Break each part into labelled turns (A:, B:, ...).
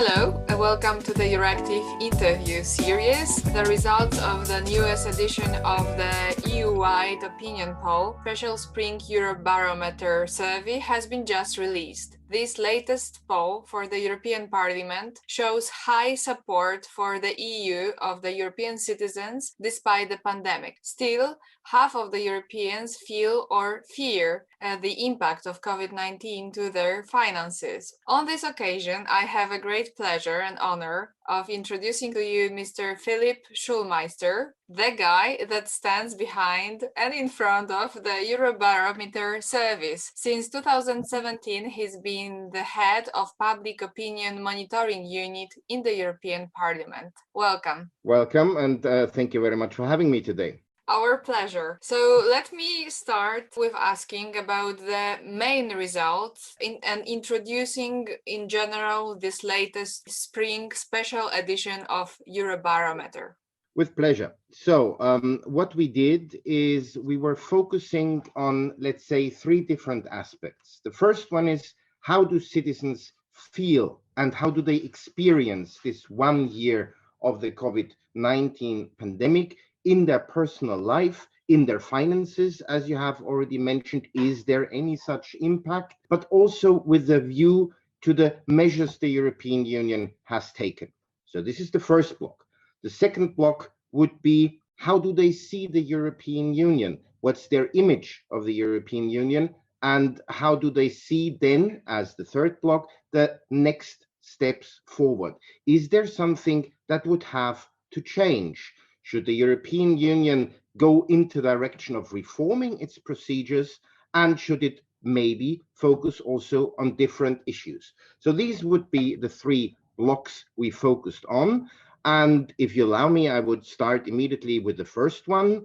A: Hello and welcome to the EURACTIV interview series. The results of the newest edition of the EU-wide opinion poll, Special Spring Eurobarometer survey, has been just released. This latest poll for the European Parliament shows high support for the EU of the European citizens despite the pandemic. Still, half of the Europeans feel or fear the impact of COVID-19 to their finances. On this occasion, I have a great pleasure and honor of introducing to you Mr. Philipp Schulmeister, the guy that stands behind and in front of the Eurobarometer service. Since 2017, he's been the head of Public Opinion Monitoring Unit in the European Parliament. Welcome.
B: Welcome, and thank you very much for having me today.
A: Our pleasure. So let me start with asking about the main results and introducing in general this latest spring special edition of Eurobarometer.
B: With pleasure. So what we did is we were focusing on, let's say, three different aspects. The first one is, how do citizens feel and how do they experience this 1 year of the COVID-19 pandemic in their personal life, in their finances, as you have already mentioned? Is there any such impact? But also with a view to the measures the European Union has taken. So this is the first block. The second block would be, how do they see the European Union? What's their image of the European Union? And how do they see then, as the third block, the next steps forward? Is there something that would have to change? Should the European Union go into the direction of reforming its procedures, and should it maybe focus also on different issues? So these would be the three blocks we focused on. And if you allow me, I would start immediately with the first one.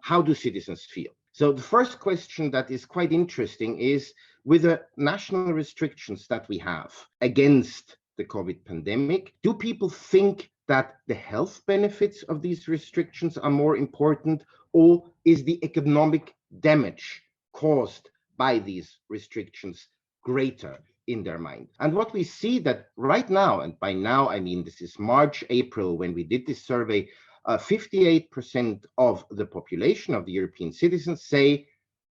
B: How do citizens feel? So the first question that is quite interesting is, with the national restrictions that we have against the COVID pandemic, do people think that the health benefits of these restrictions are more important, or is the economic damage caused by these restrictions greater in their mind? And what we see that right now, and by now I mean this is March, April, when we did this survey, 58% of the population of the European citizens say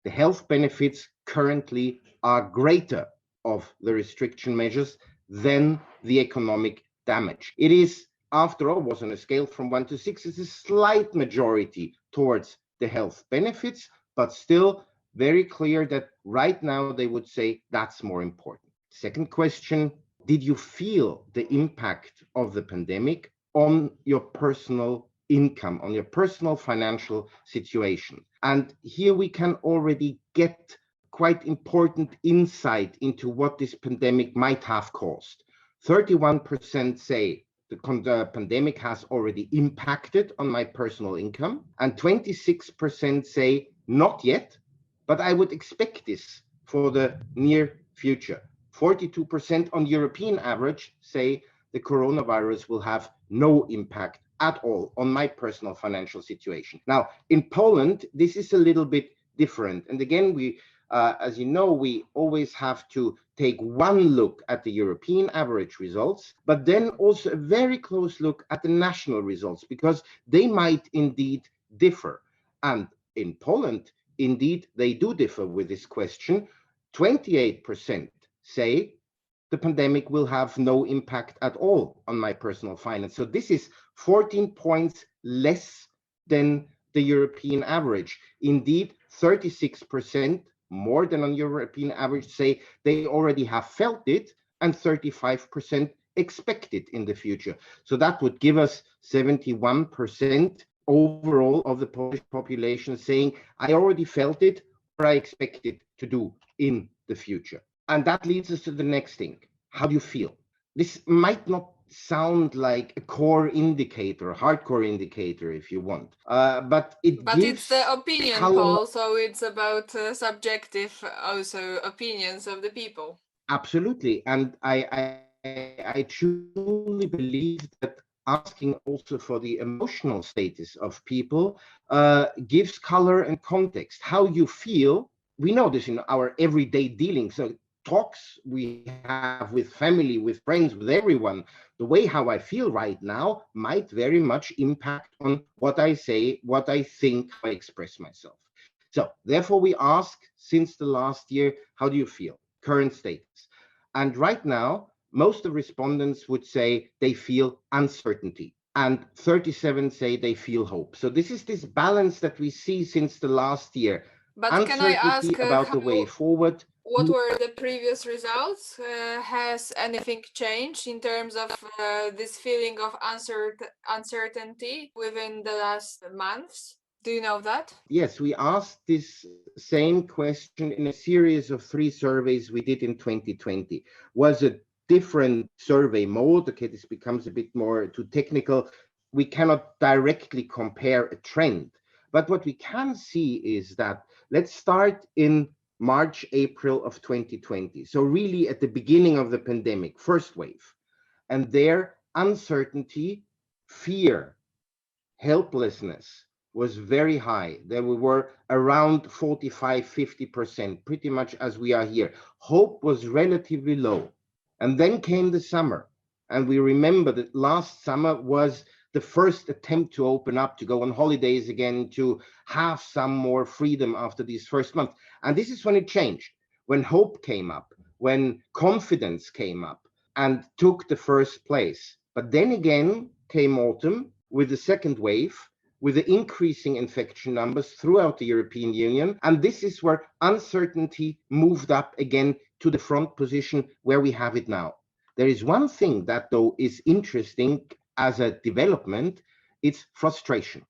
B: the health benefits currently are greater of the restriction measures than the economic damage. It is, after all, was on a scale from 1 to 6, it's a slight majority towards the health benefits, but still very clear that right now they would say that's more important. Second question, did you feel the impact of the pandemic on your personal income, on your personal financial situation? And here we can already get quite important insight into what this pandemic might have caused. 31% say the pandemic has already impacted on my personal income, and 26% say not yet, but I would expect this for the near future. 42% on European average say the coronavirus will have no impact at all on my personal financial situation. Now, in Poland, this is a little bit different. And again, as you know, we always have to take one look at the European average results, but then also a very close look at the national results, because they might indeed differ. And in Poland, indeed, they do differ with this question. 28% say the pandemic will have no impact at all on my personal finance. So this is 14 points less than the European average. Indeed, 36%, more than on European average, say they already have felt it, and 35% expect it in the future. So that would give us 71% overall of the Polish population saying, I already felt it, or I expect it to do in the future. And that leads us to the next thing. How do you feel? This might not sound like a core indicator, a hardcore indicator, if you want, but
A: it's the opinion poll, so it's about subjective also opinions of the people.
B: Absolutely, and I truly believe that asking also for the emotional status of people gives color and context. How you feel, we know this in our everyday dealings. So talks we have with family, with friends, with everyone, the way how I feel right now might very much impact on what I say, what I think, how I express myself. So therefore we ask, since the last year, how do you feel? Current status. And right now, most of respondents would say they feel uncertainty, and 37 say they feel hope. So this is this balance that we see since the last year.
A: But can I
B: Uncertainty
A: ask
B: about the way forward.
A: what were the previous results? Has anything changed in terms of this feeling of uncertainty within the last months? Do you know that?
B: Yes, we asked this same question in a series of 3 surveys we did in 2020. Was a different survey mode. Okay, this becomes a bit more too technical. We cannot directly compare a trend. But what we can see is that, let's start in March, April of 2020. So really at the beginning of the pandemic, first wave. And there, uncertainty, fear, helplessness was very high. There we were around 45, 50%, pretty much as we are here. Hope was relatively low. And then came the summer. And we remember that last summer was the first attempt to open up, to go on holidays again, to have some more freedom after these first months. And this is when it changed, when hope came up, when confidence came up and took the first place. But then again came autumn with the second wave, with the increasing infection numbers throughout the European Union. And this is where uncertainty moved up again to the front position where we have it now. There is one thing that, though, is interesting as a development. It's frustration.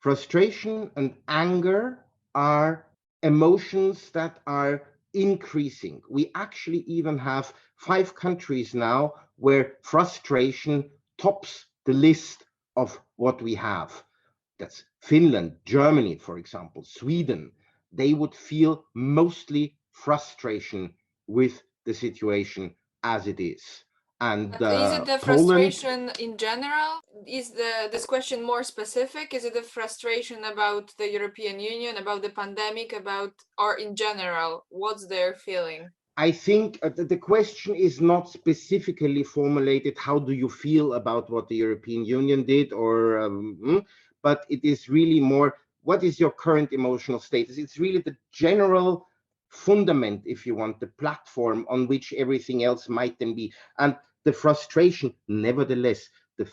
B: Frustration and anger are emotions that are increasing. We actually even have 5 countries now where frustration tops the list of what we have. That's Finland, Germany, for example, Sweden. They would feel mostly frustration with the situation as it is. And
A: is it the frustration in general? Is this question more specific? Is it a frustration about the European Union, about the pandemic, or in general? What's their feeling?
B: I think the question is not specifically formulated, how do you feel about what the European Union did, or but it is really more, what is your current emotional status? It's really the general fundament, if you want, the platform on which everything else might then be. And the frustration, nevertheless, the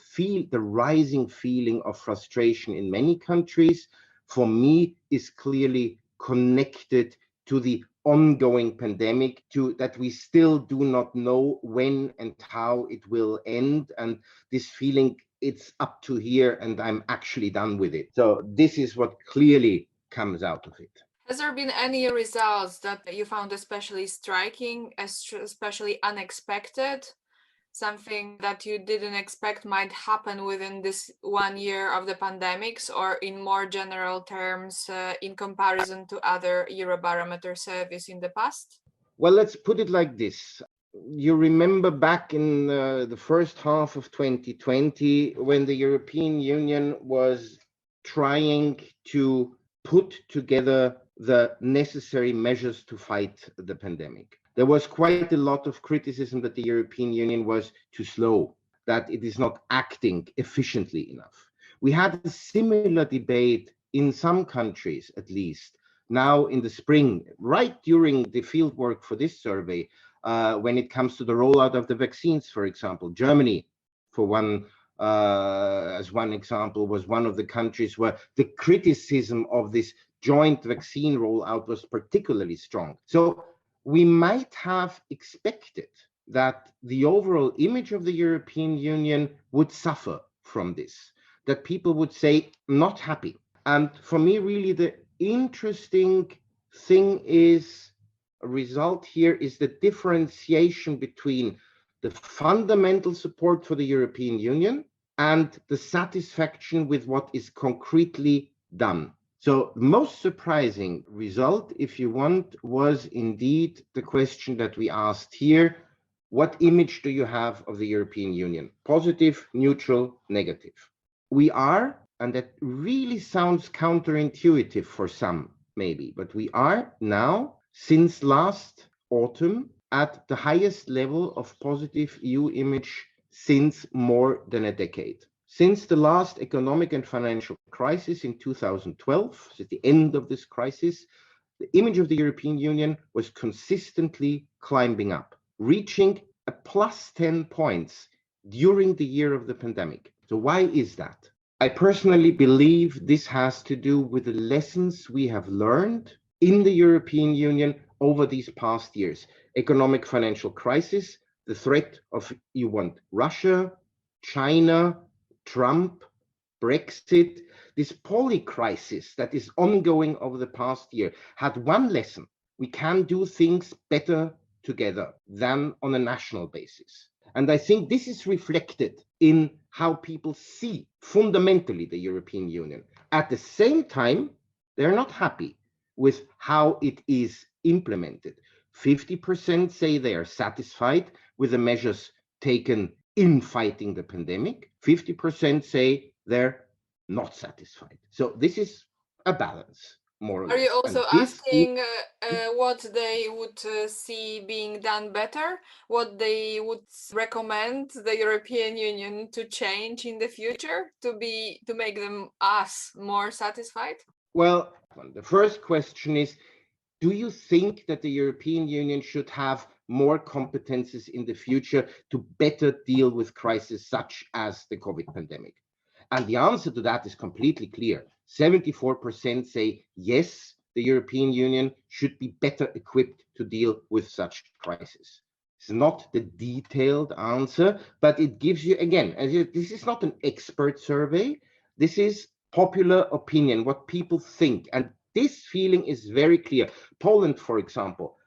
B: rising feeling of frustration in many countries, for me, is clearly connected to the ongoing pandemic, to that we still do not know when and how it will end, and this feeling, it's up to here and I'm actually done with it. So this is what clearly comes out of it.
A: Has there been any results that you found especially striking, especially unexpected? Something that you didn't expect might happen within this 1 year of the pandemics, or in more general terms, in comparison to other Eurobarometer surveys in the past?
B: Well, let's put it like this. You remember back in the first half of 2020, when the European Union was trying to put together the necessary measures to fight the pandemic. There was quite a lot of criticism that the European Union was too slow, that it is not acting efficiently enough. We had a similar debate in some countries, at least, now in the spring, right during the field work for this survey, when it comes to the rollout of the vaccines, for example. Germany, for one, as one example, was one of the countries where the criticism of this joint vaccine rollout was particularly strong. So we might have expected that the overall image of the European Union would suffer from this, that people would say, not happy. And for me, really, the interesting thing is, a result here is the differentiation between the fundamental support for the European Union and the satisfaction with what is concretely done. So the most surprising result, if you want, was indeed the question that we asked here. What image do you have of the European Union? Positive, neutral, negative. We are, and that really sounds counterintuitive for some, maybe, but we are now, since last autumn, at the highest level of positive EU image since more than a decade. Since the last economic and financial crisis in 2012, at the end of this crisis, the image of the European Union was consistently climbing up, reaching a plus 10 points during the year of the pandemic. So why is that? I personally believe this has to do with the lessons we have learned in the European Union over these past years. Economic financial crisis, the threat of you want Russia, China, Trump, Brexit, this polycrisis that is ongoing over the past year had one lesson: we can do things better together than on a national basis. And I think this is reflected in how people see fundamentally the European Union. At the same time, they're not happy with how it is implemented. 50% say they are satisfied with the measures taken in fighting the pandemic. 50% say they're not satisfied. So this is a balance, more or less.
A: Are you also
B: And this
A: asking what they would see being done better? What they would recommend the European Union to change in the future to make them us more satisfied?
B: Well, the first question is, do you think that the European Union should have more competences in the future to better deal with crises such as the COVID pandemic? And the answer to that is completely clear. 74% say yes, the European Union should be better equipped to deal with such crises. It's not the detailed answer, but it gives you, again, this is not an expert survey. This is popular opinion, what people think. And this feeling is very clear. Poland, for example,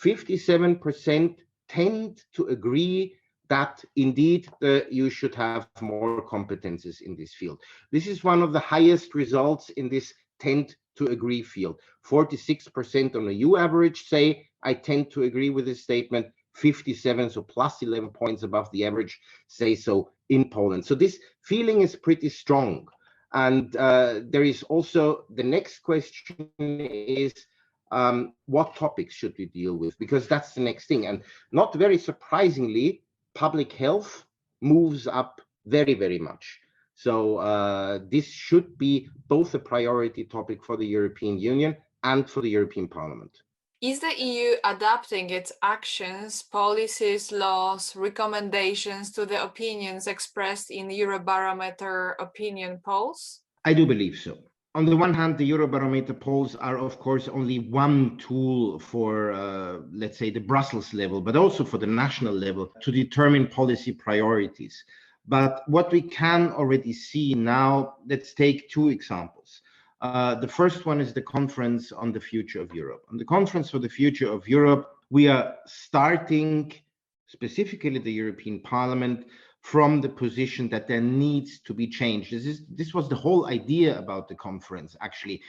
B: 57% tend to agree that indeed you should have more competences in this field. This is one of the highest results in this tend to agree field. 46% on the EU average say, I tend to agree with this statement. 57, so plus 11 points above the average, say so in Poland. So this feeling is pretty strong. And there is also, the next question is, what topics should we deal with? Because that's the next thing. And not very surprisingly, public health moves up very, very much. So this should be both a priority topic for the European Union and for the European Parliament.
A: Is the EU adapting its actions, policies, laws, recommendations to the opinions expressed in Eurobarometer opinion polls?
B: I do believe so. On the one hand, the Eurobarometer polls are, of course, only one tool for, let's say, the Brussels level, but also for the national level to determine policy priorities. But what we can already see now, let's take two examples. The first one is the Conference on the Future of Europe. On the Conference for the Future of Europe, we are starting, specifically the European Parliament, from the position that there needs to be change. This was the whole idea about the conference, actually.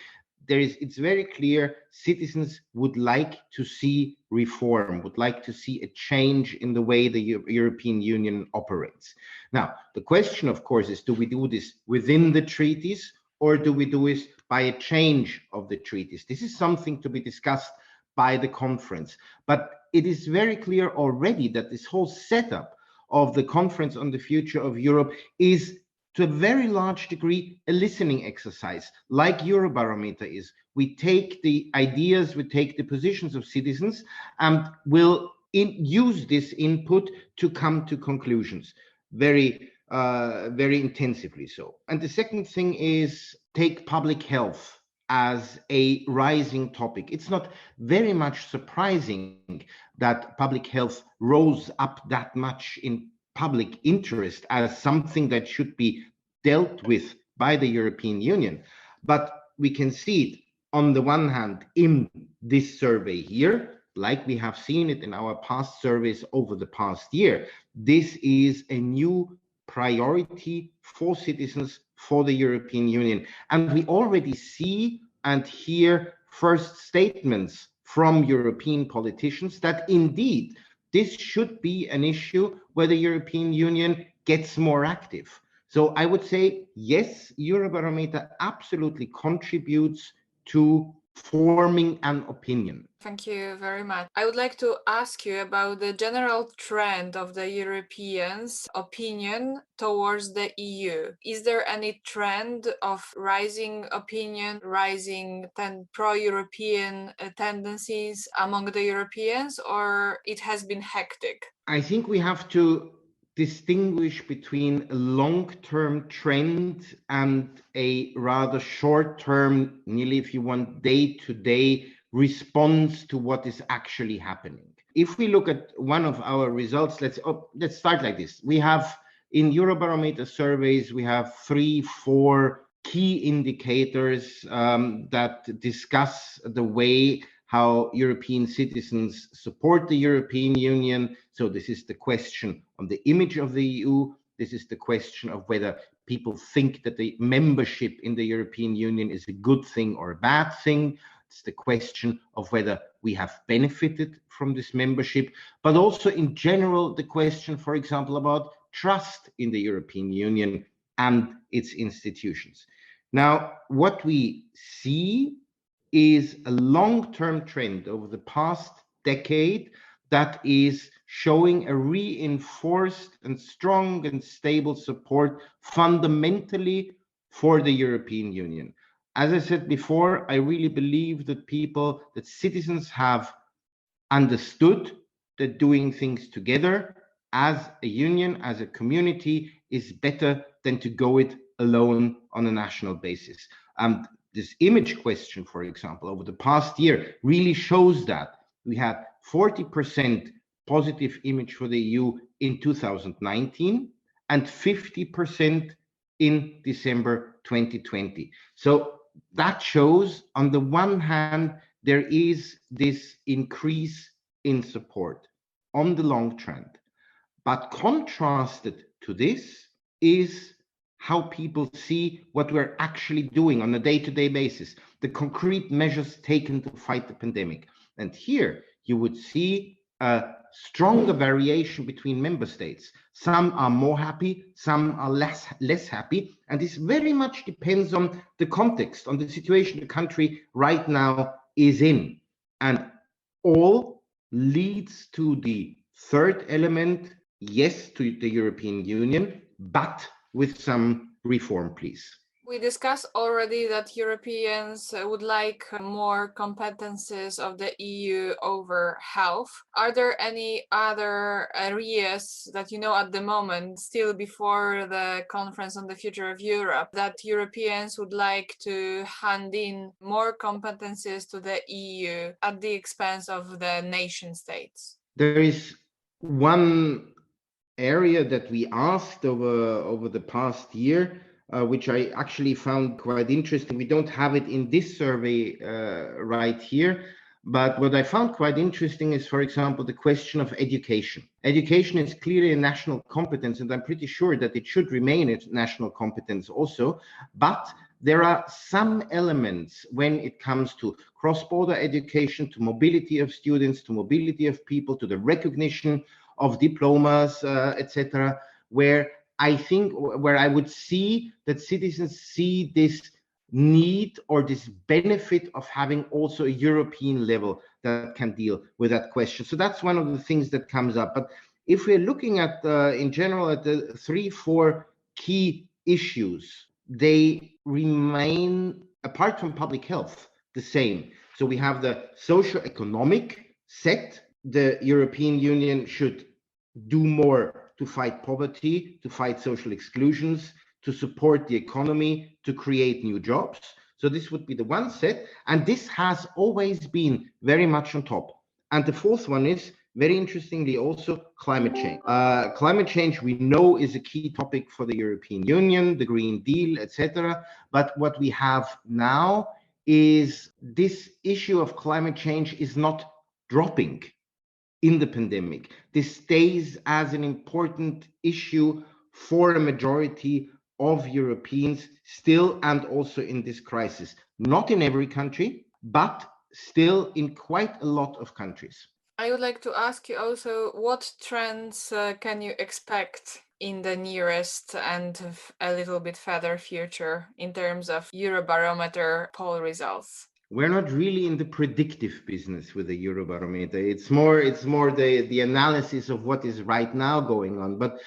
B: It's very clear citizens would like to see reform, would like to see a change in the way the European Union operates. Now, the question, of course, is, do we do this within the treaties, or do we do it by a change of the treaties? This is something to be discussed by the conference. But it is very clear already that this whole setup of the Conference on the Future of Europe is, to a very large degree, a listening exercise, like Eurobarometer is. We take the ideas, we take the positions of citizens, and will use this input to come to conclusions. Very intensively so. And the second thing is, take public health as a rising topic. It's not very much surprising that public health rose up that much in public interest as something that should be dealt with by the European Union. But we can see it on the one hand in this survey here, like we have seen it in our past surveys over the past year. This is a new priority for citizens, for the European Union. And we already see and hear first statements from European politicians that indeed this should be an issue where the European Union gets more active. So I would say, yes, Eurobarometer absolutely contributes to forming an opinion.
A: Thank you very much. I would like to ask you about the general trend of the Europeans' opinion towards the EU. Is there any trend of rising opinion, rising pro-European tendencies among the Europeans, or it has been hectic?
B: I think we have to distinguish between a long-term trend and a rather short-term, nearly if you want, day-to-day response to what is actually happening. If we look at one of our results, let's start like this. We have in Eurobarometer surveys, we have 3-4 key indicators that discuss the way how European citizens support the European Union. So this is the question on the image of the EU. This is the question of whether people think that the membership in the European Union is a good thing or a bad thing. It's the question of whether we have benefited from this membership, but also in general, the question, for example, about trust in the European Union and its institutions. Now, what we see is a long-term trend over the past decade that is showing a reinforced and strong and stable support fundamentally for the European Union. As I said before, I really believe that citizens have understood that doing things together as a union, as a community, is better than to go it alone on a national basis. This image question, for example, over the past year really shows that. We had 40% positive image for the EU in 2019 and 50% in December 2020. So that shows, on the one hand, there is this increase in support on the long trend. But contrasted to this is how people see what we're actually doing on a day-to-day basis, the concrete measures taken to fight the pandemic. And here you would see a stronger variation between member states. Some are more happy, some are less happy, and this very much depends on the context, on the situation the country right now is in. And all leads to the third element, yes, to the European Union, but with some reform, please.
A: We discussed already that Europeans would like more competences of the EU over health. Are there any other areas that you know at the moment, still before the conference on the future of Europe, that Europeans would like to hand in more competences to the EU at the expense of the nation states?
B: There is one area that we asked over the past year, which I actually found quite interesting. We don't have it in this survey right here, but what I found quite interesting is, for example, the question of education. Education is clearly a national competence, and I'm pretty sure that it should remain a national competence also, but there are some elements when it comes to cross-border education, to mobility of students, to mobility of people, to the recognition of diplomas, etc., where I would see that citizens see this need or this benefit of having also a European level that can deal with that question. So that's one of the things that comes up. But if we're looking at, in general, at the 3-4 key issues, they remain, apart from public health, the same. So we have the socio-economic set. The European Union should do more to fight poverty, to fight social exclusions, to support the economy, to create new jobs. So this would be the one set. And this has always been very much on top. And the fourth one is, very interestingly, also climate change. Climate change, we know, is a key topic for the European Union, the Green Deal, etc. But what we have now is this issue of climate change is not dropping in the pandemic. This stays as an important issue for a majority of Europeans still, and also in this crisis. Not in every country, but still in quite a lot of countries.
A: I would like to ask you also, what trends can you expect in the nearest and a little bit further future in terms of Eurobarometer poll results?
B: We're not really in the predictive business with the Eurobarometer. It's more the analysis of what is right now going on. But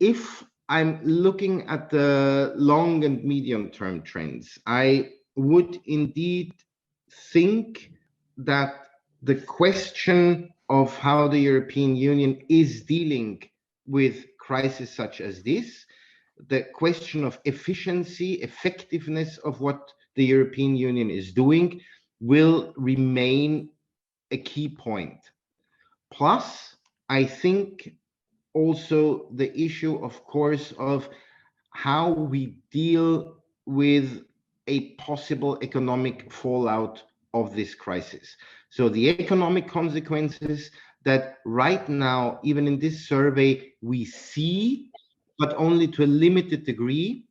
B: if I'm looking at the long and medium term trends, I would indeed think that the question of how the European Union is dealing with crises such as this, the question of efficiency, effectiveness of what the European Union is doing will remain a key point. Plus, I think also the issue, of course, of how we deal with a possible economic fallout of this crisis. So the economic consequences that right now, even in this survey, we see, but only to a limited degree,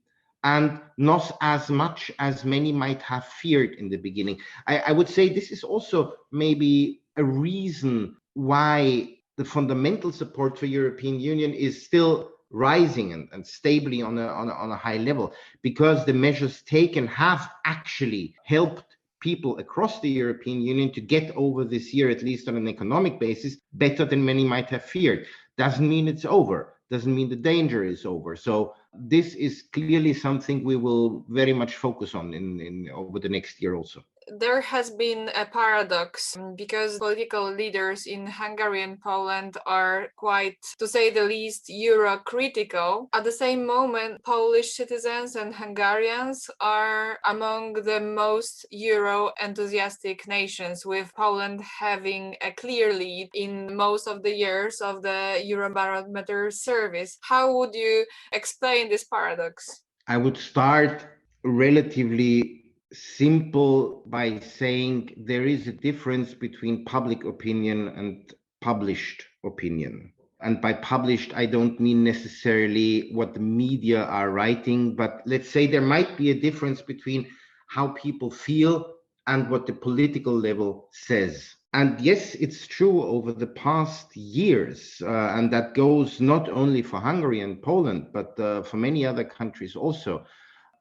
B: and not as much as many might have feared in the beginning. I would say this is also maybe a reason why the fundamental support for European Union is still rising and stably on a high level, because the measures taken have actually helped people across the European Union to get over this year, at least on an economic basis, better than many might have feared. Doesn't mean it's over, doesn't mean the danger is over. So this is clearly something we will very much focus on in over the next year also.
A: There has been a paradox because political leaders in Hungary and Poland are quite, to say the least, Euro critical. At the same moment, Polish citizens and Hungarians are among the most Euro enthusiastic nations, with Poland having a clear lead in most of the years of the Eurobarometer service. How would you explain this paradox?
B: I would start relatively simple by saying there is a difference between public opinion and published opinion. And by published, I don't mean necessarily what the media are writing, but let's say there might be a difference between how people feel and what the political level says. And yes, it's true over the past years, and that goes not only for Hungary and Poland, but for many other countries also.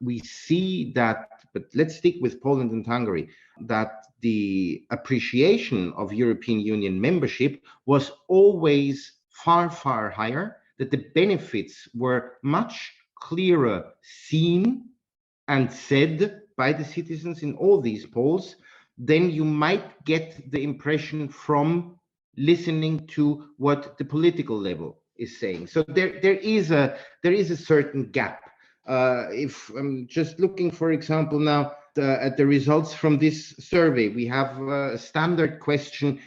B: We see that, but let's stick with Poland and Hungary, that the appreciation of European Union membership was always far, far higher, that the benefits were much clearer seen and said by the citizens in all these polls, then you might get the impression from listening to what the political level is saying. So there is a certain gap. If I'm just looking, for example, now at the results from this survey, we have a standard question.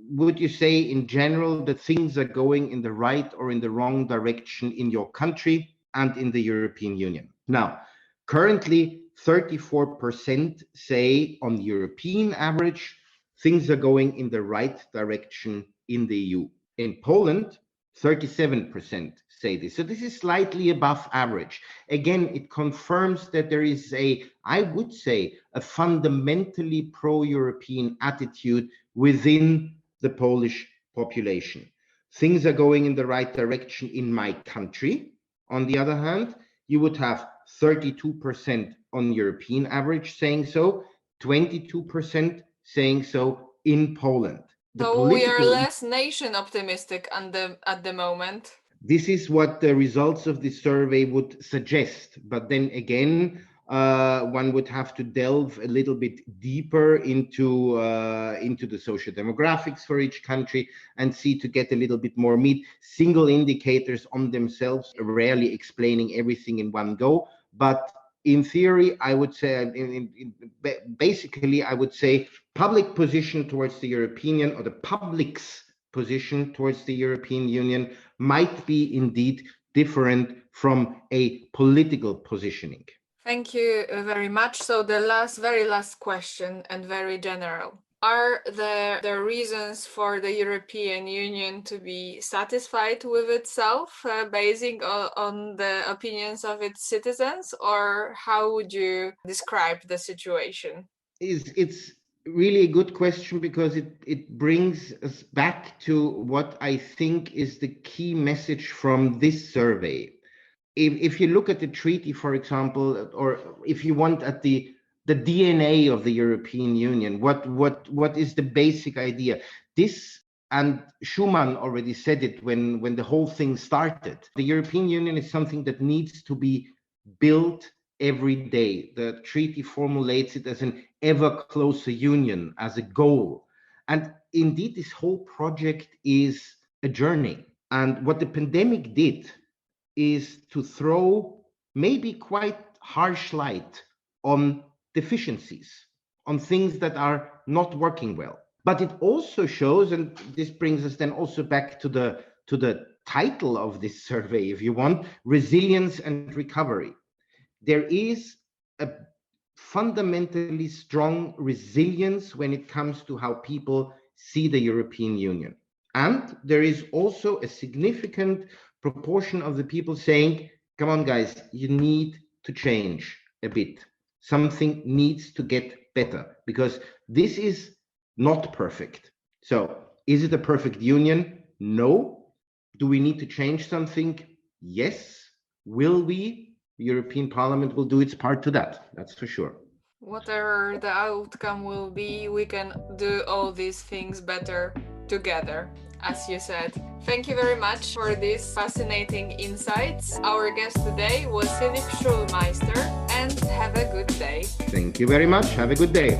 B: Would you say in general that things are going in the right or in the wrong direction in your country and in the European Union? Now, currently, 34% say on the European average, things are going in the right direction in the EU. In Poland, 37% say this. So this is slightly above average. Again, it confirms that there is I would say, a fundamentally pro-European attitude within the Polish population. Things are going in the right direction in my country. On the other hand, you would have 32% on European average saying so, 22% saying so in Poland.
A: So we are less nation optimistic at the moment.
B: This is what the results of this survey would suggest. But then again, one would have to delve a little bit deeper into the social demographics for each country and see to get a little bit more meat. Single indicators on themselves are rarely explaining everything in one go. But in theory, I would say, basically, I would say public position towards the European Union, or the public's position towards the European Union, might be indeed different from a political positioning.
A: Thank you very much. So the very last question, and very general. Are there reasons for the European Union to be satisfied with itself, basing on the opinions of its citizens, or how would you describe the situation?
B: It's really a good question, because it brings us back to what I think is the key message from this survey. If you look at the treaty, for example, or if you want at the the DNA of the European Union. What is the basic idea? This, and Schuman already said it when the whole thing started. The European Union is something that needs to be built every day. The treaty formulates it as an ever closer union, as a goal. And indeed, this whole project is a journey. And what the pandemic did is to throw maybe quite harsh light on deficiencies, on things that are not working well. But it also shows, and this brings us then also back to the title of this survey, if you want, resilience and recovery. There is a fundamentally strong resilience when it comes to how people see the European Union. And there is also a significant proportion of the people saying, come on, guys, you need to change a bit. Something needs to get better, because this is not perfect. So is it a perfect union? No. Do we need to change something? Yes. Will we? The European Parliament will do its part to that. That's for sure.
A: Whatever the outcome will be, we can do all these things better together, as you said. Thank you very much for these fascinating insights. Our guest today was Philipp Schulmeister, and have a good day.
B: Thank you very much. Have a good day.